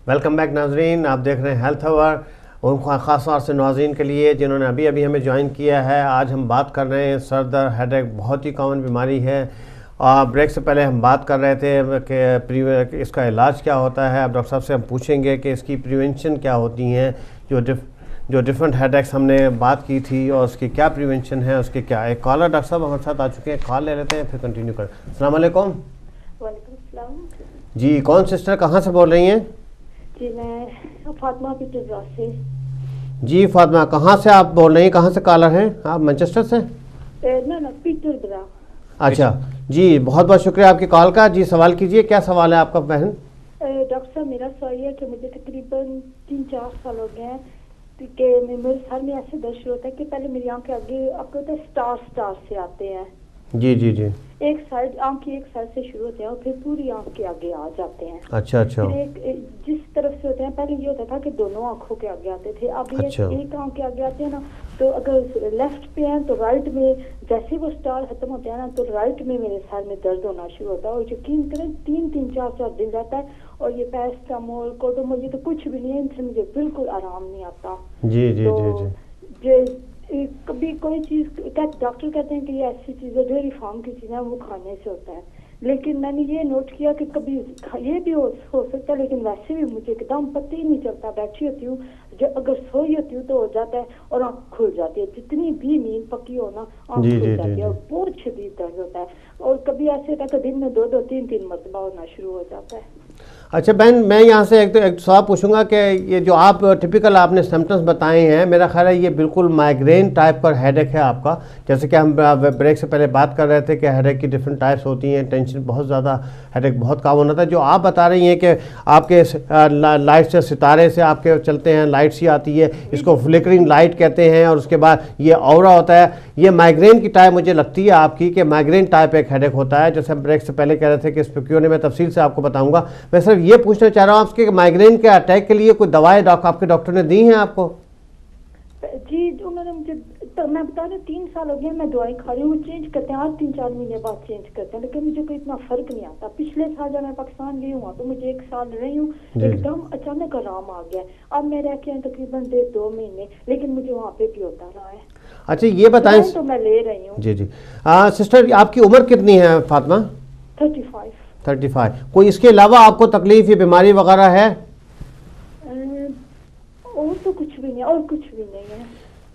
Welcome back नाजरीन, आप देख रहे हैं हेल्थ अवर। उन ख़ास तौर से नाजरीन के लिए जिन्होंने अभी अभी हमें ज्वाइन किया है, आज हम बात कर रहे हैं सर दर्द, हेडेक बहुत ही कॉमन बीमारी है। ब्रेक से पहले हम बात कर रहे थे कि इसका इलाज क्या होता है। अब डॉक्टर साहब से हम पूछेंगे कि इसकी प्रिवेंशन क्या होती हैं। जो डिफरेंट हेडेक्स हमने बात की थी और उसकी क्या प्रिवेंशन है, उसके क्या। एक कॉलर डॉक्टर साहब हमारे साथ आ चुके हैं, कॉल ले लेते हैं फिर कंटिन्यू करें। अस्सलाम वालेकुम। वालेकुम सलाम। जी, कौन सिस्टर कहाँ से बोल रही हैं? जी मैं फातिमा पीटर से। जी फातिमा, कहाँ से आप बोल रही हैं, कहाँ से कॉलर हैं आप? मैनचेस्टर से? ना पीटर ब्रा। अच्छा जी, बहुत बहुत शुक्रिया आपकी कॉल का। जी सवाल कीजिए, क्या सवाल है आपका बहन? डॉक्टर साहब मेरा सवाल है कि मुझे तकरीबन 3-4 साल हो गए हैं कि मेरे सर में ऐसे दर्द शुरू होता है कि पहले मेरी आंख के आगे आपको होता है स्टार स्टार से आते हैं। जी जी जी। एक साइड आंख की एक साइड से शुरू होते हैं और फिर पूरी आंख के आगे आ जाते हैं। अच्छा अच्छा। फिर एक जिस तरफ से होते हैं, पहले ये होता था कि दोनों आंखों के आगे आते थे, अब ये अच्छा। एक आंख के आगे आते हैं ना। तो अगर लेफ्ट पे हैं तो राइट में जैसे वो स्टार खत्म होते हैं ना तो राइट में मेरे सर में दर्द होना शुरू होता है और यकीन करें 3-4 दिन जाता है। और ये पैरासिटामोल कोडोमोल ये तो कुछ भी नहीं है, इनसे मुझे बिल्कुल आराम नहीं आता। जी जी तो जी जी। कभी कोई चीज डॉक्टर कहते हैं कि ये ऐसी चीजें डेयरी फार्म की चीजें वो खाने से होता है, लेकिन मैंने ये नोट किया कि कभी ये भी हो सकता है, लेकिन वैसे भी मुझे एकदम पता ही नहीं चलता। बैठी होती हूँ, जो अगर सोई होती हूँ तो हो जाता है और आँख खुल जाती है, जितनी भी नींद पकी हो ना आँख खुल जाती है और बहुत शदीद दर्द होता है। और कभी ऐसे होता है कि दिन में 2-2, 3-3 मरतबा होना शुरू हो जाता है। अच्छा बहन, मैं यहाँ से एक सवाल पूछूंगा कि ये जो आप टिपिकल आपने सिम्टम्स बताए हैं, मेरा ख्याल है ये बिल्कुल माइग्रेन टाइप का हेडेक है आपका। जैसे कि हम ब्रेक से पहले बात कर रहे थे कि हेडेक की डिफरेंट टाइप्स होती हैं, टेंशन बहुत ज़्यादा, हेडेक बहुत कॉमन होता है। जो आप बता रही हैं कि आपके लाइट से, सितारे से आपके चलते हैं, लाइट सी आती है, इसको फ्लिकरिंग लाइट कहते हैं, और उसके बाद ये ऑरा होता है, ये माइग्रेन की टाइप मुझे लगती है आपकी कि माइग्रेन टाइप एक हेडेक होता है। जैसे हम ब्रेक से पहले कह रहे थे कि इस पर क्यों नहीं, मैं तफसील से आपको बताऊंगा। मैं सिर्फ ये पूछना चाह रहा हूँ आपसे कि माइग्रेन के अटैक के लिए कोई दवाएं आपके डॉक्टर ने दी हैं आपको? जी जो मैंने मुझे तो मैं बता रही 3 साल हो गए मैं दवाई खा रही हूँ, चेंज करते हैं हर 3-4 महीने बाद चेंज करते हैं, लेकिन मुझे कोई इतना फर्क नहीं आता। पिछले साल जब मैं पाकिस्तान गई हूँ तो मुझे 1 साल रही हूँ, एकदम अचानक आराम आ गया। अब मैं रह के तकरीबन 1.5-2 महीने, लेकिन मुझे वहाँ पे भी होता रहा है। अच्छा ये बताएं। तो मैं ले रही हूँ। जी जी। सिस्टर आपकी उम्र कितनी है फातिमा? 35। कोई इसके अलावा आपको तकलीफ या बीमारी वगैरह है? और तो कुछ भी नहीं, और कुछ भी नहीं है।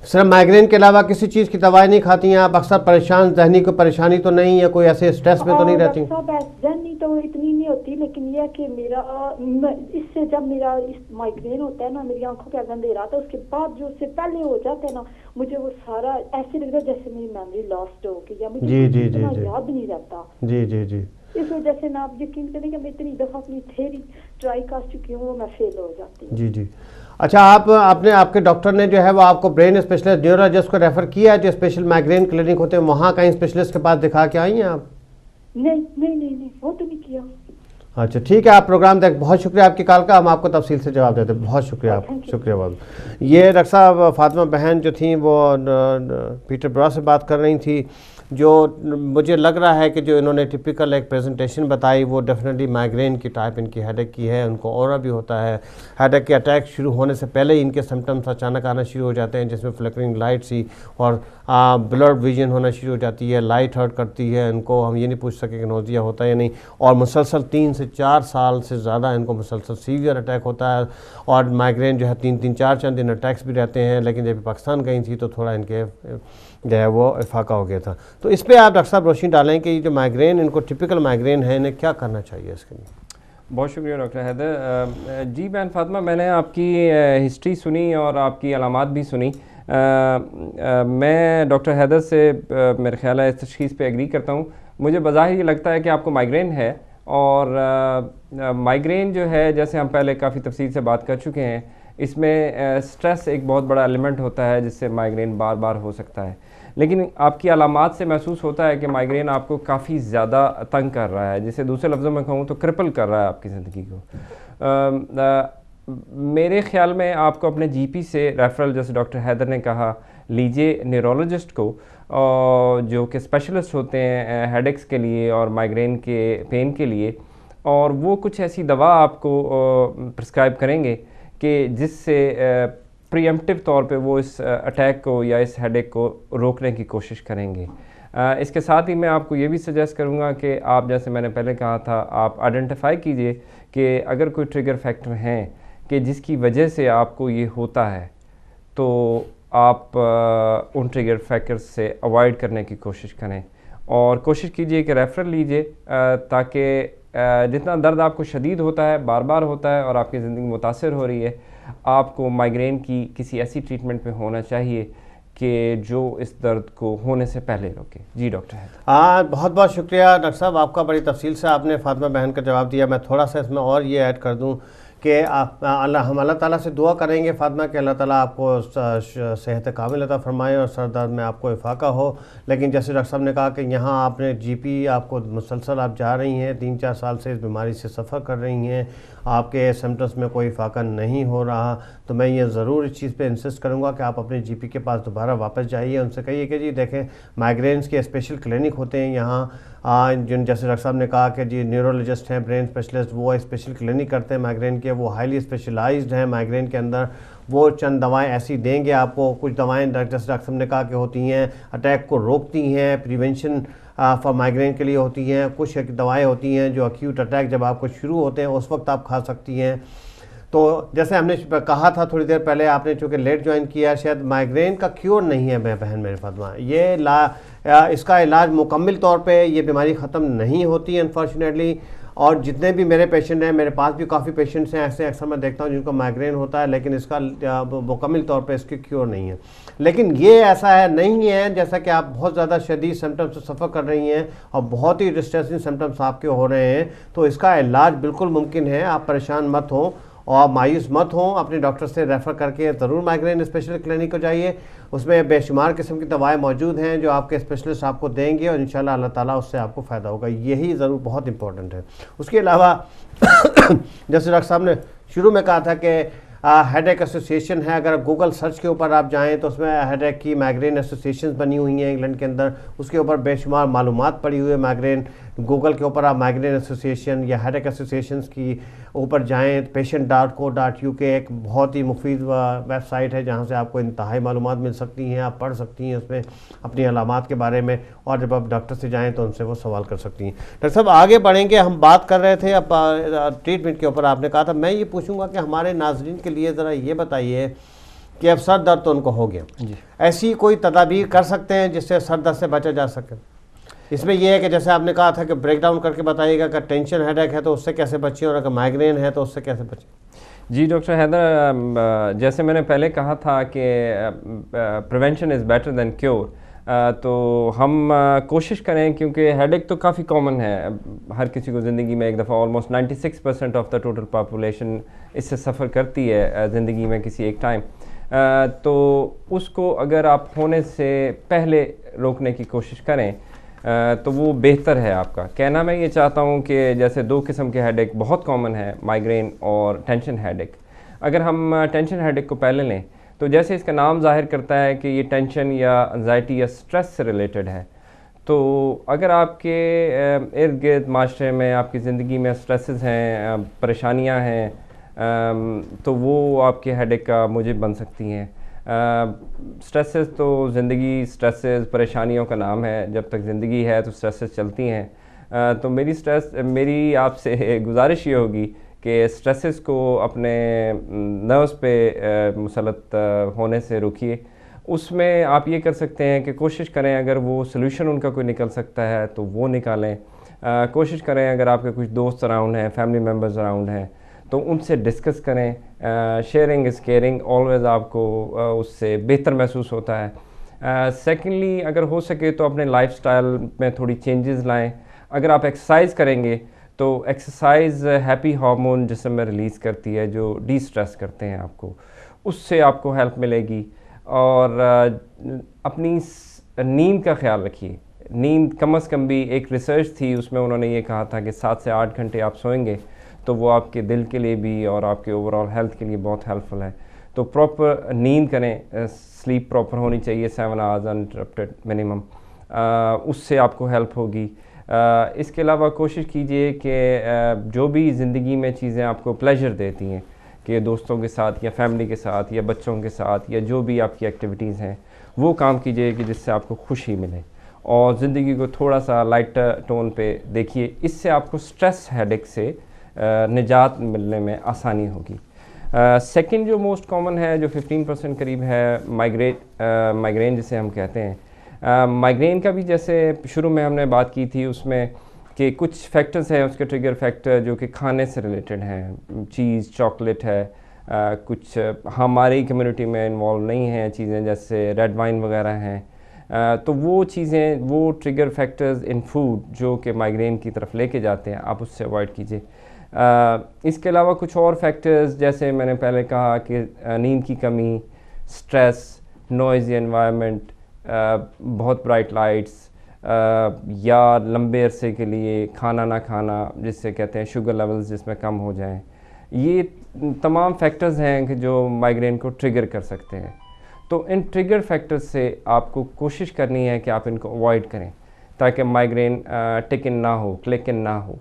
सिर्फ माइग्रेन के अलावा किसी चीज़ की दवाई नहीं खाती हैं आप? अक्सर परेशान, जहनी को परेशानी तो नहीं है, कोई ऐसे स्ट्रेस में तो नहीं रहती? जहनी तो इतनी नहीं होती, लेकिन यह कि मेरा इससे जब मेरा इस माइग्रेन होता है ना, मेरी आंखों के आगे अंधेरा आता है, उसके बाद जो उससे पहले हो जाता है ना, मुझे वो सारा ऐसे लगता है जैसे मेरी मेमोरी लॉस्ट हो गई या मुझे याद नहीं रहता। जी जी जी। इस वजह से ना आप यकीन करेंगे मैं इतनी दफा अपनी थ्योरी ट्राई कर चुकी हूँ, वो मैं फेल हो जाती हूँ। जी जी। अच्छा आपके डॉक्टर ने जो है वो आपको ब्रेन स्पेशलिस्ट, न्यूरोलॉजिस्ट को रेफर किया है, जो स्पेशल माइग्रेन क्लिनिक होते हैं, वहाँ कहीं स्पेशलिस्ट के पास दिखा के आई हैं आप? नहीं वो तो नहीं किया। अच्छा ठीक है, आप प्रोग्राम देख, बहुत शुक्रिया आपकी कॉल का, हम आपको तफसील से जवाब देते हैं। बहुत शुक्रिया आप, शुक्रिया बहुत। ये डॉक्टर साहब फातिमा बहन जो थी वो पीटर ब्रा से बात कर रही थी। जो मुझे लग रहा है कि जो इन्होंने टिपिकल एक प्रेजेंटेशन बताई वो डेफिनेटली माइग्रेन की टाइप इनकी हेडेक की है। उनको और भी होता है, हेडेक के अटैक शुरू होने से पहले ही इनके सिम्टम्स अचानक आना शुरू हो जाते हैं, जिसमें फ्लिकरिंग लाइट सी और ब्लड विजन होना शुरू हो जाती है, लाइट हर्ट करती है इनको। हम ये नहीं पूछ सके कि नोजिया होता है या नहीं, और मुसलसल 3 से 4 साल से ज़्यादा इनको मुसलसल सीवियर अटैक होता है। और माइग्रेन जो है 3-3, 4-4 दिन अटैक्स भी रहते हैं, लेकिन जब पाकिस्तान गई थी तो थोड़ा इनके जो है वो इफाका हो गया था। तो इस पर आप डॉक्टर साहब रोशनी डालें कि जो माइग्रेन, इनको टिपिकल माइग्रेन है, इन्हें क्या करना चाहिए इसके लिए? बहुत शुक्रिया डॉक्टर हैदर। जी बहन फातिमा, मैंने आपकी हिस्ट्री सुनी और आपकी अलामात भी सुनी। मैं डॉक्टर हैदर से मेरे ख्याल है इस तशख़ीस पे एग्री करता हूँ। मुझे बज़ाहिर ये लगता है कि आपको माइग्रेन है, और माइग्रेन जो है, जैसे हम पहले काफ़ी तफसील से बात कर चुके हैं, इसमें स्ट्रेस एक बहुत बड़ा एलिमेंट होता है जिससे माइग्रेन बार बार हो सकता है। लेकिन आपकी अलामात से महसूस होता है कि माइग्रेन आपको काफ़ी ज़्यादा तंग कर रहा है, जिसे दूसरे लफ्ज़ों में कहूँ तो क्रिपल कर रहा है आपकी ज़िंदगी को। मेरे ख्याल में आपको अपने जीपी से रेफरल, जैसे डॉक्टर हैदर ने कहा, लीजिए न्यूरोलॉजिस्ट को, जो कि स्पेशलिस्ट होते हैं हेडेक्स के लिए और माइग्रेन के पेन के लिए। और वो कुछ ऐसी दवा आपको प्रिस्क्राइब करेंगे कि जिससे प्रीएम्प्टिव तौर पे वो इस अटैक को या इस हेडेक को रोकने की कोशिश करेंगे। इसके साथ ही मैं आपको ये भी सजेस्ट करूँगा कि आप, जैसे मैंने पहले कहा था, आप आइडेंटिफाई कीजिए कि अगर कोई ट्रिगर फैक्टर हैं कि जिसकी वजह से आपको ये होता है, तो आप उन ट्रिगर फैक्टर्स से अवॉइड करने की कोशिश करें और कोशिश कीजिए कि रेफरल लीजिए, ताकि जितना दर्द आपको शदीद होता है, बार बार होता है और आपकी ज़िंदगी मुतासर हो रही है, आपको माइग्रेन की किसी ऐसी ट्रीटमेंट में होना चाहिए कि जो इस दर्द को होने से पहले रोके। जी डॉक्टर है। हाँ, बहुत बहुत शुक्रिया डॉक्टर साहब, आपका बड़ी तफसील से आपने फातिमा बहन का जवाब दिया। मैं थोड़ा सा इसमें और ये ऐड कर दूं कि हम अल्लाह ताला से दुआ करेंगे फातिमा कि अल्लाह ताला आपको सेहत कामिल अता फरमाए और सर दर्द में आपको इफाका हो। लेकिन जैसे डॉक्टर साहब ने कहा कि यहाँ आपने जीपी आपको मुसलसल आप जा रही हैं, 3-4 साल से इस बीमारी से सफ़र कर रही हैं, आपके सिम्टम्स में कोई इफाका नहीं हो रहा, तो मैं ये ज़रूर इस चीज़ पे इंसिस्ट करूँगा कि आप अपने जीपी के पास दोबारा वापस जाइए, उनसे कहिए कि जी देखें माइग्रेन्स के स्पेशल क्लिनिक होते हैं यहाँ, जिन जैसे डॉक्टर साहब ने कहा कि जी न्यूरोलॉजिस्ट हैं, ब्रेन स्पेशलिस्ट, वो स्पेशल क्लिनिक करते हैं माइग्रेन के, वो हाईली स्पेशलाइज्ड हैं माइग्रेन के अंदर। वो चंद दवाएं ऐसी देंगे आपको, कुछ दवाएं जैसे डॉक्टर साहब ने कहा कि होती हैं अटैक को रोकती हैं, प्रिवेंशन फॉर माइग्रेन के लिए होती हैं, कुछ दवाएं होती हैं जो अक्यूट अटैक जब आपको शुरू होते हैं उस वक्त आप खा सकती हैं। तो जैसे हमने कहा था थोड़ी देर पहले, आपने चूँकि लेट ज्वाइन किया, शायद माइग्रेन का क्योर नहीं है बहन मेरे फातिमा, ये इसका इलाज मुकम्मल तौर पे ये बीमारी ख़त्म नहीं होती है अनफॉर्चुनेटली। और जितने भी मेरे पेशेंट हैं, मेरे पास भी काफ़ी पेशेंट्स हैं ऐसे, अक्सर मैं देखता हूँ जिनको माइग्रेन होता है, लेकिन इसका मुकम्मल तौर पे इसकी क्योर नहीं है। लेकिन ये ऐसा है नहीं है जैसा कि आप बहुत ज़्यादा शदीद सिम्टम्स से सफ़र कर रही हैं और बहुत ही डिस्ट्रेसिंग सिम्टम्स आपके हो रहे हैं, तो इसका इलाज बिल्कुल मुमकिन है। आप परेशान मत हों और मायूस मत हों, अपने डॉक्टर से रेफ़र करके ज़रूर माइग्रेन स्पेशल क्लिनिक को जाइए। उसमें बेशुमार किस्म की दवाएं मौजूद हैं जो आपके स्पेशलिस्ट आपको देंगे और इंशाल्लाह अल्लाह ताला उससे आपको फ़ायदा होगा, यही ज़रूर बहुत इंपॉर्टेंट है। उसके अलावा जैसे डॉक्टर साहब ने शुरू में कहा था कि हेडेक एसोसिएशन है, अगर गूगल सर्च के ऊपर आप जाएं तो उसमें हेडेक की माइग्रेन एसोसिएशन बनी हुई हैं इंग्लैंड के अंदर, उसके ऊपर बेशुमार मालूमात पड़ी हुई है माइग्रेन। गूगल के ऊपर आप माइग्रेन एसोसिएशन या हेडेक एसोसिएशंस की ऊपर जाएं, patient.co.uk एक बहुत ही मुफीद वेबसाइट है जहां से आपको इंतहाई मालूमात मिल सकती हैं, आप पढ़ सकती हैं उसमें अपनी अलामात के बारे में, और जब आप डॉक्टर से जाएं तो उनसे वो सवाल कर सकती हैं। डॉक्टर साहब आगे बढ़ेंगे, हम बात कर रहे थे अब ट्रीटमेंट के ऊपर, आपने कहा था, मैं ये पूछूंगा कि हमारे नाजरीन के लिए ज़रा ये बताइए कि अब सर दर्द तो उनको हो गया जी, ऐसी कोई तदाबीर कर सकते हैं जिससे सर दर्द से बचा जा सके? इसमें यह है कि जैसे आपने कहा था कि ब्रेक डाउन करके बताइएगा कि टेंशन हेडेक है तो उससे कैसे बचें और अगर माइग्रेन है तो उससे कैसे बचें। जी डॉक्टर हैदर, जैसे मैंने पहले कहा था कि prevention is better than cure, तो हम कोशिश करें, क्योंकि हेडेक तो काफ़ी कॉमन है, हर किसी को ज़िंदगी में एक दफ़ा almost 96% of the total population इससे सफ़र करती है ज़िंदगी में किसी एक टाइम, तो उसको अगर आप होने से पहले रोकने की कोशिश करें तो वो बेहतर है आपका। कहना मैं ये चाहता हूँ कि जैसे 2 किस्म के हेडेक बहुत कॉमन है, माइग्रेन और टेंशन हेडेक। अगर हम टेंशन हेडेक को पहले लें तो जैसे इसका नाम जाहिर करता है कि ये टेंशन या एंजाइटी या स्ट्रेस से रिलेटेड है, तो अगर आपके इर्द गिर्द माशरे में आपकी ज़िंदगी में स्ट्रेसेस हैं, परेशानियाँ हैं, तो वो आपके हेडेक का मूजिब बन सकती हैं। स्ट्रेसेस तो ज़िंदगी, स्ट्रेसेस परेशानियों का नाम है, जब तक ज़िंदगी है तो स्ट्रेसेस चलती हैं। तो मेरी आपसे गुजारिश ये होगी कि स्ट्रेसेस को अपने नर्व्स पे मुसलत होने से रोकिए। उसमें आप ये कर सकते हैं कि कोशिश करें, अगर वो सॉल्यूशन उनका कोई निकल सकता है तो वो निकालें। कोशिश करें, अगर आपके कुछ दोस्त अराउंड हैं, फैमिली मेम्बर्स अराउंड हैं, तो उनसे डिस्कस करें। शेयरिंग इज़ केयरिंग, ऑलवेज़ आपको उससे बेहतर महसूस होता है। सेकेंडली, अगर हो सके तो अपने लाइफस्टाइल में थोड़ी चेंजेस लाएं। अगर आप एक्सरसाइज करेंगे तो एक्सरसाइज हैप्पी हार्मोन जिस्म में रिलीज़ करती है जो डी स्ट्रेस करते हैं आपको, उससे आपको हेल्प मिलेगी। और अपनी नींद का ख्याल रखिए। नींद कम से कम भी, एक रिसर्च थी उसमें उन्होंने ये कहा था कि 7 से 8 घंटे आप सोएंगे तो वो आपके दिल के लिए भी और आपके ओवरऑल हेल्थ के लिए बहुत हेल्पफुल है। तो प्रॉपर नींद करें, स्लीप प्रॉपर होनी चाहिए, 7 आवर्स अनइंटरप्टेड मिनिमम, उससे आपको हेल्प होगी। इसके अलावा कोशिश कीजिए कि जो भी ज़िंदगी में चीज़ें आपको प्लेजर देती हैं, कि दोस्तों के साथ या फैमिली के साथ या बच्चों के साथ या जो भी आपकी एक्टिविटीज़ हैं, वो काम कीजिए कि जिससे आपको खुशी मिले, और ज़िंदगी को थोड़ा सा लाइटर टोन पे देखिए। इससे आपको स्ट्रेस हेडेक से निजात मिलने में आसानी होगी। सेकंड जो मोस्ट कॉमन है, जो 15% करीब है, माइग्रेन जिसे हम कहते हैं। माइग्रेन का भी जैसे शुरू में हमने बात की थी उसमें कि कुछ फैक्टर्स हैं उसके ट्रिगर फैक्टर जो कि खाने से रिलेटेड हैं, चीज़, चॉकलेट है, कुछ हमारी कम्युनिटी में इन्वॉल्व नहीं हैं चीज़ें, जैसे रेड वाइन वगैरह हैं। तो वो चीज़ें, वो ट्रिगर फैक्टर्स इन फूड जो कि माइग्रेन की तरफ लेके जाते हैं, आप उससे अवॉइड कीजिए। इसके अलावा कुछ और फैक्टर्स जैसे मैंने पहले कहा कि नींद की कमी, स्ट्रेस, नॉइज़ी एनवायरनमेंट, बहुत ब्राइट लाइट्स, या लंबे अरसे के लिए खाना ना खाना, जिससे कहते हैं शुगर लेवल्स जिसमें कम हो जाएं, ये तमाम फैक्टर्स हैं कि जो माइग्रेन को ट्रिगर कर सकते हैं। तो इन ट्रिगर फैक्टर्स से आपको कोशिश करनी है कि आप इनको अवॉइड करें ताकि माइग्रेन टिक इन ना हो, क्लिक इन ना हो।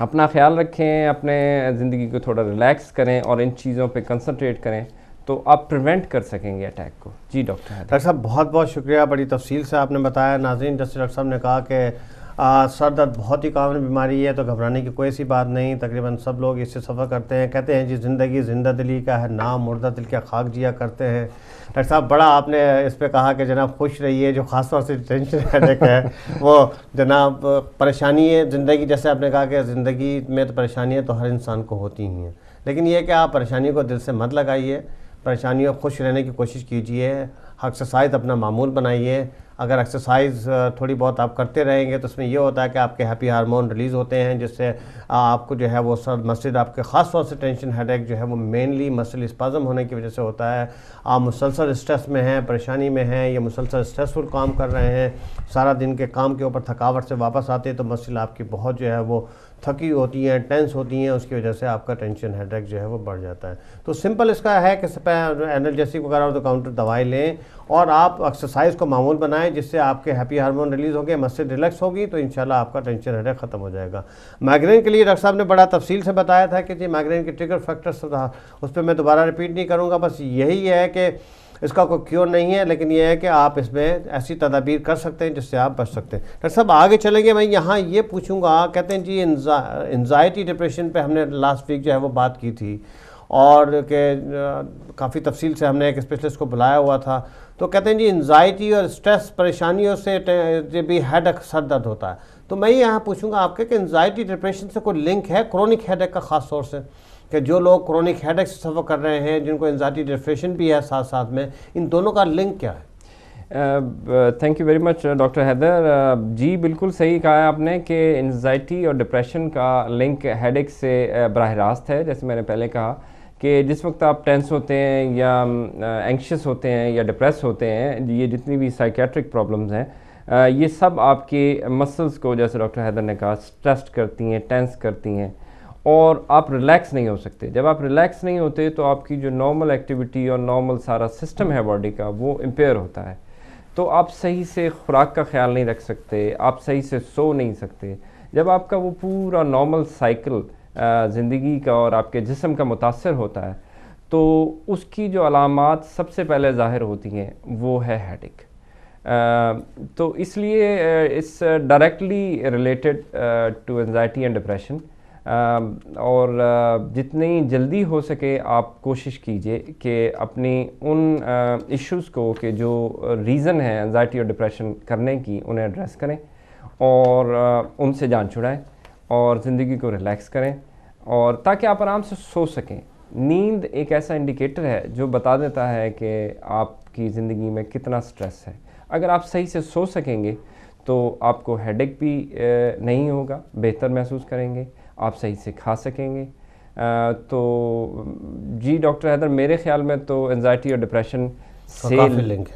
अपना ख्याल रखें, अपने ज़िंदगी को थोड़ा रिलैक्स करें और इन चीज़ों पे कंसंट्रेट करें, तो आप प्रिवेंट कर सकेंगे अटैक को। जी डॉक्टर साहब, बहुत बहुत शुक्रिया, बड़ी तफसील से आपने बताया। नाज़रीन, जैसे डॉक्टर साहब ने कहा कि सर दर्द बहुत ही कॉमन बीमारी है, तो घबराने की कोई सी बात नहीं। तकरीबन सब लोग इससे सफ़र करते हैं। कहते हैं जी ज़िंदगी जिंदा दिली का है नाम, मुर्दा दिल क्या खाक जिया करते हैं। डॉक्टर साहब, बड़ा आपने इस पे कहा कि जनाब खुश रहिए। जो ख़ास तौर से टेंशन हेडेक है वो जनाब परेशानी है ज़िंदगी, जैसे आपने कहा कि ज़िंदगी में तो परेशानियाँ तो हर इंसान को होती ही हैं, लेकिन ये कि आप परेशानी को दिल से मत लगाइए, परेशानियों खुश रहने की कोशिश कीजिए। एक्सरसाइज अपना मामूल बनाइए। अगर एक्सरसाइज थोड़ी बहुत आप करते रहेंगे तो उसमें ये होता है कि आपके हैप्पी हार्मोन रिलीज़ होते हैं, जिससे आपको जो है वो सर मसल, आपके ख़ास तौर से टेंशन हेडेक जो है वो मेनली मसल स्पाज़म होने की वजह से होता है। आप मुसलसल स्ट्रेस में हैं, परेशानी में हैं, या मुसलसल स्ट्रेसफुल काम कर रहे हैं, सारा दिन के काम के ऊपर थकावट से वापस आते हैं तो मसल आपकी बहुत जो है वो थकी होती हैं, टेंस होती हैं, उसकी वजह से आपका टेंशन हेडेक जो है वो बढ़ जाता है। तो सिंपल इसका है कि एनर्जेटिक वगैरह और काउंटर दवाई लें और आप एक्सरसाइज को मामूल बनाएं, जिससे आपके हैप्पी हार्मोन रिलीज़ होंगे, मसल रिलैक्स होगी, तो इंशाल्लाह आपका टेंशन हेडेक ख़त्म हो जाएगा। माइग्रेन के लिए डॉक्टर साहब ने बड़ा तफसील से बताया था कि जी माइग्रेन के ट्रिगर फैक्टर्स, उस पर मैं दोबारा रिपीट नहीं करूँगा। बस यही है कि इसका कोई क्योर नहीं है, लेकिन यह है कि आप इसमें ऐसी तदाबीर कर सकते हैं जिससे आप बच सकते हैं। डॉक्टर साहब, आगे चलेंगे। मैं यहाँ ये पूछूंगा, कहते हैं जी एंजाइटी डिप्रेशन पे हमने लास्ट वीक जो है वो बात की थी, और कि काफ़ी तफसील से हमने एक स्पेशलिस्ट को बुलाया हुआ था। तो कहते हैं जी एंजाइटी और स्ट्रेस परेशानियों से भी हेडेक, सर दर्द होता है। तो मैं यहाँ पूछूंगा आपके कि एंजाइटी डिप्रेशन से कोई लिंक है क्रोनिक हेडेक का, ख़ास तौर से कि जो लोग क्रोनिक हेडेक से सफ़र कर रहे हैं, जिनको एंजाइटी डिप्रेशन भी है साथ साथ में, इन दोनों का लिंक क्या है? Thank you very much doctor Haider. जी बिल्कुल सही कहा है आपने कि एंजाइटी और डिप्रेशन का लिंक हेडेक से बराह रास्त है। जैसे मैंने पहले कहा कि जिस वक्त आप टेंस होते हैं या एंक्शस होते हैं या डिप्रेस होते हैं, ये जितनी भी साइकेट्रिक प्रॉब्लम्स हैं, ये सब आपके मसल्स को, जैसे डॉक्टर हैदर ने कहा, स्ट्रेस करती हैं, टेंस करती हैं, और आप रिलैक्स नहीं हो सकते। जब आप रिलैक्स नहीं होते तो आपकी जो नॉर्मल एक्टिविटी और नॉर्मल सारा सिस्टम है बॉडी का, वो इम्पेयर होता है। तो आप सही से खुराक का ख्याल नहीं रख सकते, आप सही से सो नहीं सकते। जब आपका वो पूरा नॉर्मल साइकिल ज़िंदगी का और आपके जिस्म का मुतासर होता है, तो उसकी जो अलामात सबसे पहले ज़ाहिर होती हैं वो है हेडेक। तो इसलिए इस directly related to anxiety and depression. और जितनी जल्दी हो सके आप कोशिश कीजिए कि अपनी उन इश्यूज़ को, कि जो रीज़न है एंजाइटी और डिप्रेशन करने की, उन्हें एड्रेस करें और उनसे जान छुड़ाएं और ज़िंदगी को रिलैक्स करें, और ताकि आप आराम से सो सकें। नींद एक ऐसा इंडिकेटर है जो बता देता है कि आपकी ज़िंदगी में कितना स्ट्रेस है। अगर आप सही से सो सकेंगे तो आपको हेडेक भी नहीं होगा, बेहतर महसूस करेंगे, आप सही से खा सकेंगे। तो जी डॉक्टर हैदर, मेरे ख्याल में तो एंजाइटी और डिप्रेशन से काफ़ी लिंक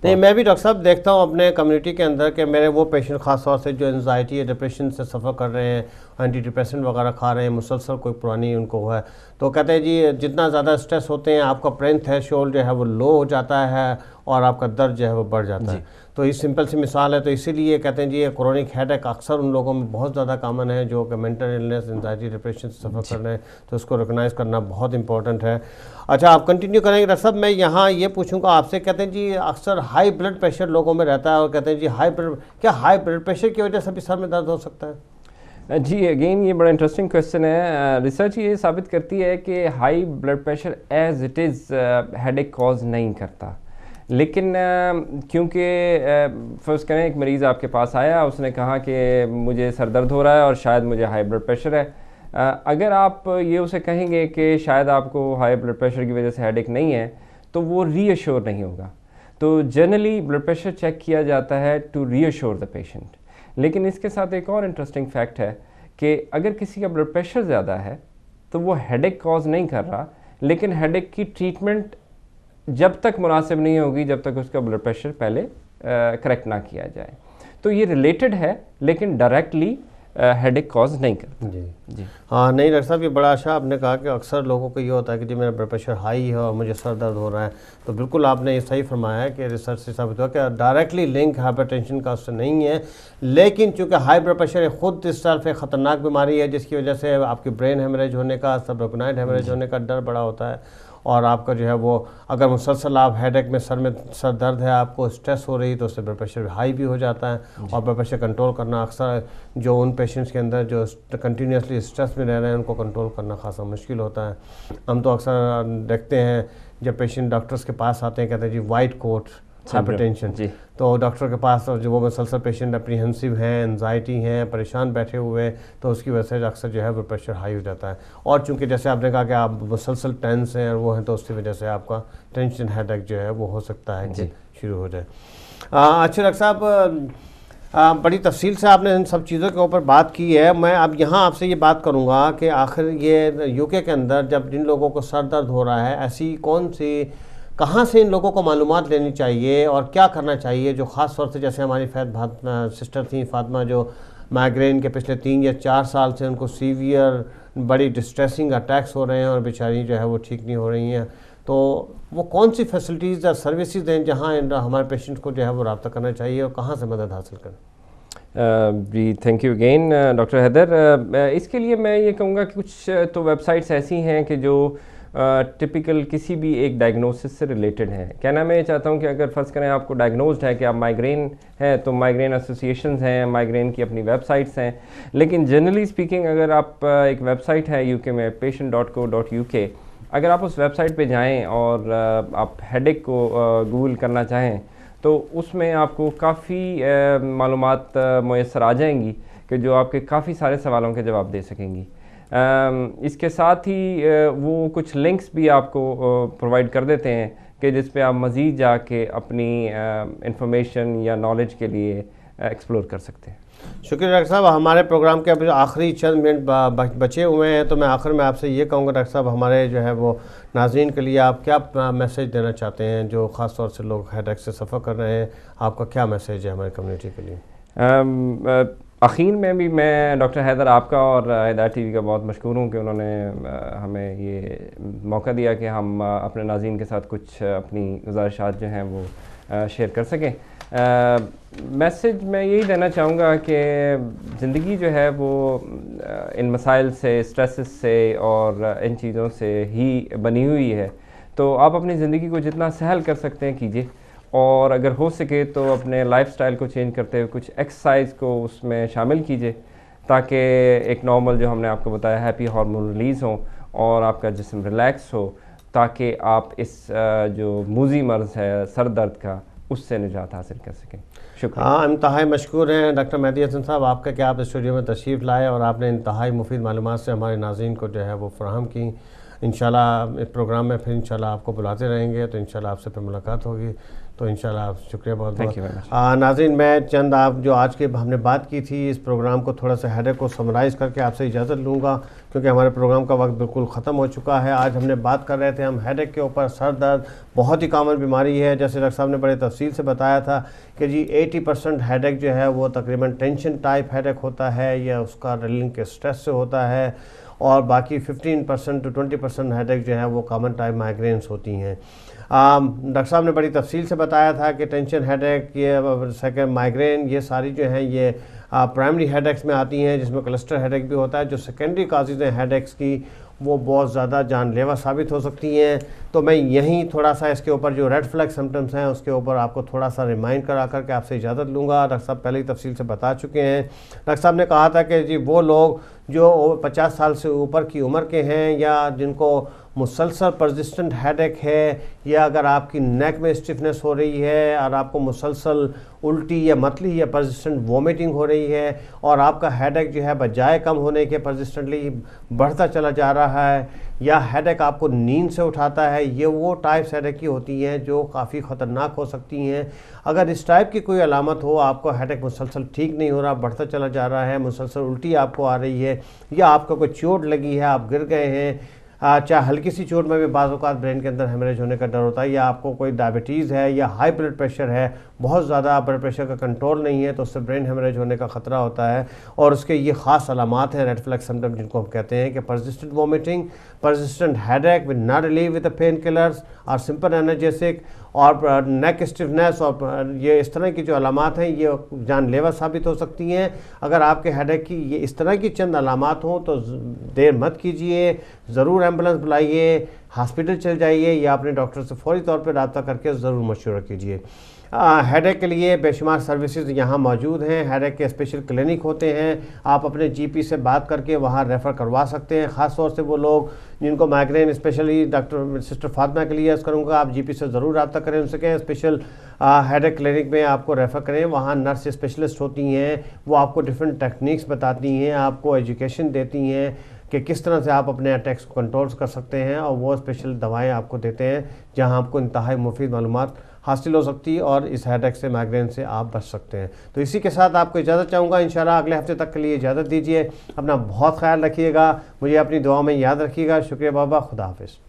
नहीं, मैं भी डॉक्टर साहब देखता हूँ अपने कम्युनिटी के अंदर कि मेरे वो पेशेंट ख़ास तौर से जो एंजाइटी या डिप्रेशन से सफ़र कर रहे हैं, एंटी डिप्रेसेंट वगैरह खा रहे हैं, मुसलसल कोई पुरानी उनको हुआ है, तो कहते हैं जी जितना ज़्यादा स्ट्रेस होते हैं आपका ब्रेन थ्रेशोल्ड जो है वो लो हो जाता है, और आपका दर्द जो है वो बढ़ जाता है। तो ये सिंपल सी मिसाल है। तो इसीलिए कहते हैं जी ये क्रोनिक हेडेक अक्सर उन लोगों में बहुत ज़्यादा कॉमन है जो कि मेंटल इलनेस, एंजाइटी, डिप्रेशन से सफ़र कर रहे हैं, तो उसको रिकॉग्नाइज करना बहुत इंपॉर्टेंट है। अच्छा, आप कंटिन्यू करेंगे डॉक्टर साहब। मैं यहाँ ये पूछूंगा आपसे, कहते हैं जी अक्सर हाई ब्लड प्रेशर लोगों में रहता है और कहते हैं जी क्या हाई ब्लड प्रेशर की वजह से भी सर में दर्द हो सकता है? जी, अगेन ये बड़ा इंटरेस्टिंग क्वेश्चन है। रिसर्च ये साबित करती है कि high blood pressure as it is headache cause नहीं करता, लेकिन क्योंकि फर्स्ट करें एक मरीज़ आपके पास आया, उसने कहा कि मुझे सर दर्द हो रहा है और शायद मुझे हाई ब्लड प्रेशर है। अगर आप ये उसे कहेंगे कि शायद आपको हाई ब्लड प्रेशर की वजह से हेडेक नहीं है, तो वो रीअश्योर नहीं होगा। तो जनरली ब्लड प्रेशर चेक किया जाता है टू रीअश्योर द पेशेंट। लेकिन इसके साथ एक और इंटरेस्टिंग फैक्ट है कि अगर किसी का ब्लड प्रेशर ज़्यादा है तो वो हेडेक कॉज नहीं कर रहा, लेकिन हेडेक की ट्रीटमेंट जब तक मुनासिब नहीं होगी जब तक उसका ब्लड प्रेशर पहले करेक्ट ना किया जाए। तो ये रिलेटेड है लेकिन डायरेक्टली हेडेक कॉज नहीं करता। जी हाँ, नहीं डॉक्टर साहब, ये बड़ा अच्छा आपने कहा कि अक्सर लोगों को ये होता है कि जी मेरा ब्लड प्रेशर हाई है और मुझे सर दर्द हो रहा है। तो बिल्कुल आपने ये सही फरमाया है कि रिसर्च से साबित हुआ कि डायरेक्टली लिंक हाइपरटेंशन का उससे नहीं है, लेकिन चूँकि हाई ब्लड प्रेशर खुद इस तरफ एक ख़तरनाक बीमारी है जिसकी वजह से आपकी ब्रेन हेमरेज होने का, सबरेकनाइड हेमरेज होने का डर बड़ा होता है। और आपका जो है वो अगर मुसलसल आप हेडेक में सर दर्द है, आपको स्ट्रेस हो रही, तो उससे ब्लड प्रेशर हाई भी हो जाता है। और ब्लड प्रेशर कंट्रोल करना अक्सर जो उन पेशेंट्स के अंदर जो कंटिन्यूसली स्ट्रेस में रह रहे हैं उनको कंट्रोल करना खासा मुश्किल होता है। हम तो अक्सर देखते हैं जब पेशेंट डॉक्टर्स के पास आते हैं, कहते हैं जी वाइट कोट हाइपरटेंशन, तो डॉक्टर के पास जो वो मुसलसल पेशेंट अप्रीहेंसिव हैं, एंजाइटी हैं, परेशान बैठे हुए, तो उसकी वजह से अक्सर जो है ब्लड प्रेशर हाई हो जाता है। और चूंकि जैसे आपने कहा कि आप मुसलसल टेंस हैं और वो हैं, तो उसकी वजह से आपका टेंशन हेडेक जो है वो हो सकता है कि शुरू हो जाए। अच्छा डॉक्टर साहब, बड़ी तफसील से आपने इन सब चीज़ों के ऊपर बात की है। मैं अब यहाँ आपसे ये बात करूँगा कि आखिर ये यूके के अंदर जब जिन लोगों को सर दर्द हो रहा है, ऐसी कौन सी कहाँ से इन लोगों को मालूमात लेनी चाहिए और क्या करना चाहिए, जो ख़ास तौर से जैसे हमारी सिस्टर थी फातिमा जो माइग्रेन के पिछले 3 या 4 साल से उनको सीवियर बड़ी डिस्ट्रेसिंग अटैक्स हो रहे हैं और बेचारी जो है वो ठीक नहीं हो रही हैं, तो वो कौन सी फैसिलिटीज़ या सर्विसेज हैं जहाँ हमारे पेशेंट को जो है वो रब्ता करना चाहिए और कहाँ से मदद हासिल करें? जी, thank you again doctor Haider. इसके लिए मैं ये कहूँगा कि कुछ तो वेबसाइट्स ऐसी हैं कि जो टिपिकल किसी भी एक डायग्नोसिस से रिलेटेड है। कहना मैं ये चाहता हूँ कि अगर फ़र्ज़ करें आपको डायग्नोस्ड है कि आप माइग्रेन है, तो माइग्रेन एसोसिएशंस हैं, माइग्रेन की अपनी वेबसाइट्स हैं। लेकिन जनरली स्पीकिंग अगर आप एक वेबसाइट है यूके में patient.co.uk, अगर आप उस वेबसाइट पे जाएं और आप हेडेक को गूगल करना चाहें तो उसमें आपको काफ़ी मालूमात मुयस्सर आ जाएंगी कि जो आपके काफ़ी सारे सवालों के जवाब दे सकेंगी। इसके साथ ही वो कुछ लिंक्स भी आपको प्रोवाइड कर देते हैं कि जिस पे आप मज़ीद जाके अपनी इंफॉर्मेशन या नॉलेज के लिए एक्सप्लोर कर सकते हैं। शुक्रिया डॉक्टर साहब। हमारे प्रोग्राम के अभी आखिरी चंद मिनट बचे हुए हैं, तो मैं आखिर में आपसे ये कहूँगा डॉक्टर साहब, हमारे जो है वो नाज़रीन के लिए आप क्या मैसेज देना चाहते हैं जो ख़ास तौर से लोग हेडेक से सफ़र कर रहे हैं? आपका क्या मैसेज है हमारी कम्युनिटी के लिए? आखिर में भी मैं डॉक्टर हैदर आपका और हिदायत टीवी का बहुत मशकूर हूँ कि उन्होंने हमें ये मौका दिया कि हम अपने नाज़रीन के साथ कुछ अपनी गुज़ारिशात जो हैं वो शेयर कर सकें। मैसेज मैं यही देना चाहूँगा कि ज़िंदगी जो है वो इन मसाइल से, स्ट्रेसेस से और इन चीज़ों से ही बनी हुई है। तो आप अपनी ज़िंदगी को जितना सहल कर सकते हैं कीजिए, और अगर हो सके तो अपने लाइफस्टाइल को चेंज करते हुए कुछ एक्सरसाइज को उसमें शामिल कीजिए, ताकि एक नॉर्मल जो हमने आपको बताया हैप्पी हार्मोन रिलीज़ हो और आपका जिस्म रिलैक्स हो, ताकि आप इस जो मूजी मर्ज़ है सर दर्द का, उससे निजात हासिल कर सकें। शुक्रिया। हाँ, इंतहाई मशकूर हैं डॉक्टर मेहदी हसन साहब आपका कि आप स्टूडियो में तशरीफ़ लाए और आपने इंतहाई मुफीद मालूमात से हमारे नाज़रीन को जो है वो फराहम की। इंशाल्लाह इस प्रोग्राम में फिर इंशाल्लाह आपको बुलाते रहेंगे, तो इंशाल्लाह आपसे फिर मुलाकात होगी। तो इंशाल्लाह आप शुक्रिया बहुत बहुत। नाज़रीन, मैं चंद आप जो आज के हमने बात की थी इस प्रोग्राम को थोड़ा सा हेडेक को समराइज़ करके आपसे इजाज़त लूँगा, क्योंकि हमारे प्रोग्राम का वक्त बिल्कुल ख़त्म हो चुका है। आज हमने बात कर रहे थे हम हेडेक के ऊपर। सर दर्द बहुत ही कॉमन बीमारी है, जैसे डॉक्टर साहब ने बड़े तफसील से बताया था कि जी 80% हेडेक जो है वो तकरीबन टेंशन टाइप हेडेक होता है या उसका लिंक स्ट्रेस से होता है। और बाकी 15% to 20% हेडेक जो है वो कॉमन टाइप माइग्रेन्स होती हैं। डॉक्टर साहब ने बड़ी तफसील से बताया था कि टेंशन हेडेक, ये सेकेंड माइग्रेन, ये सारी जो हैं ये प्राइमरी हेडेक्स में आती हैं, जिसमें क्लस्टर हेडेक भी होता है। जो सेकेंडरी काजेज़ हैं हेडेक्स की वो बहुत ज़्यादा जानलेवा साबित हो सकती हैं। तो मैं यहीं थोड़ा सा इसके ऊपर जो रेड फ्लैग सिम्टम्स हैं उसके ऊपर आपको थोड़ा सा रिमाइंड करा करके आपसे इजाज़त लूँगा। डॉक्टर साहब पहले ही तफसील से बता चुके हैं। डॉक्टर साहब ने कहा था कि जी वो लोग जो 50 साल से ऊपर की उम्र के हैं या जिनको मुसलसल परसिस्टेंट हेडेक है, या अगर आपकी नेक में स्टिफनेस हो रही है और आपको मुसलसल उल्टी या मतली या परसिस्टेंट वोमिटिंग हो रही है और आपका हेडेक जो है बजाय कम होने के परसिस्टेंटली बढ़ता चला जा रहा है, या हेडेक आपको नींद से उठाता है, ये वो टाइप्स हेडेक की होती हैं जो काफ़ी ख़तरनाक हो सकती हैं। अगर इस टाइप की कोई अलामत हो, आपको हेडेक मुसलसल ठीक नहीं हो रहा, बढ़ता चला जा रहा है, मुसलसल उल्टी आपको आ रही है, या आपको कोई चोट लगी है, आप गिर गए हैं, चाहे हल्की सी चोट में भी बाज़ औक़ात ब्रेन के अंदर हेमरेज होने का डर होता है, या आपको कोई डायबिटीज़ है या हाई ब्लड प्रेशर है, बहुत ज़्यादा ब्लड प्रेशर का कंट्रोल नहीं है, तो उससे ब्रेन हेमरेज होने का ख़तरा होता है। और उसके ये ख़ास अलामात हैं, रेड फ्लैग सिम्टम, जिनको हम कहते हैं कि persistent vomiting, persistent headache with not relieve with pain killers और सिंपल एनर्जेसिक, और नेक स्टिफनेस, और ये इस तरह की जो अलामात हैं ये जानलेवा साबित हो सकती हैं। अगर आपके हेडेक की ये इस तरह की चंद अलामात हों तो देर मत कीजिए, ज़रूर एम्बुलेंस बुलाइए, हॉस्पिटल चल जाइए, या अपने डॉक्टर से फौरी तौर पर रब्ता करके ज़रूर मशवरा कीजिए। हेडेक के लिए बेशुमार सर्विसेज यहाँ मौजूद हैं। हेडेक के स्पेशल क्लिनिक होते हैं, आप अपने जीपी से बात करके वहाँ रेफ़र करवा सकते हैं। ख़ास तौर से वो लोग जिनको migraine, specially doctor sister Fatima के लिए अर्ज़ करूँगा, आप जीपी से ज़रूर रब्ता करें, उनसे कहें स्पेशल हेडेक क्लिनिक में आपको रेफ़र करें। वहाँ नर्स स्पेशलिस्ट होती हैं, वो आपको डिफरेंट टेक्निक्स बताती हैं, आपको एजुकेशन देती हैं कि किस तरह से आप अपने अटैक्स को कंट्रोल कर सकते हैं, और वो स्पेशल दवाएं आपको देते हैं जहां आपको इंतहाई मुफीद मालूमात हासिल हो सकती है और इस हेडेक से, माइग्रेन से आप बच सकते हैं। तो इसी के साथ आपको इजाज़त चाहूँगा। इंशाल्लाह अगले हफ्ते तक के लिए इजाज़त दीजिए। अपना बहुत ख्याल रखिएगा, मुझे अपनी दुआ में याद रखिएगा। शुक्रिया बाबा, खुदा हाफिज़।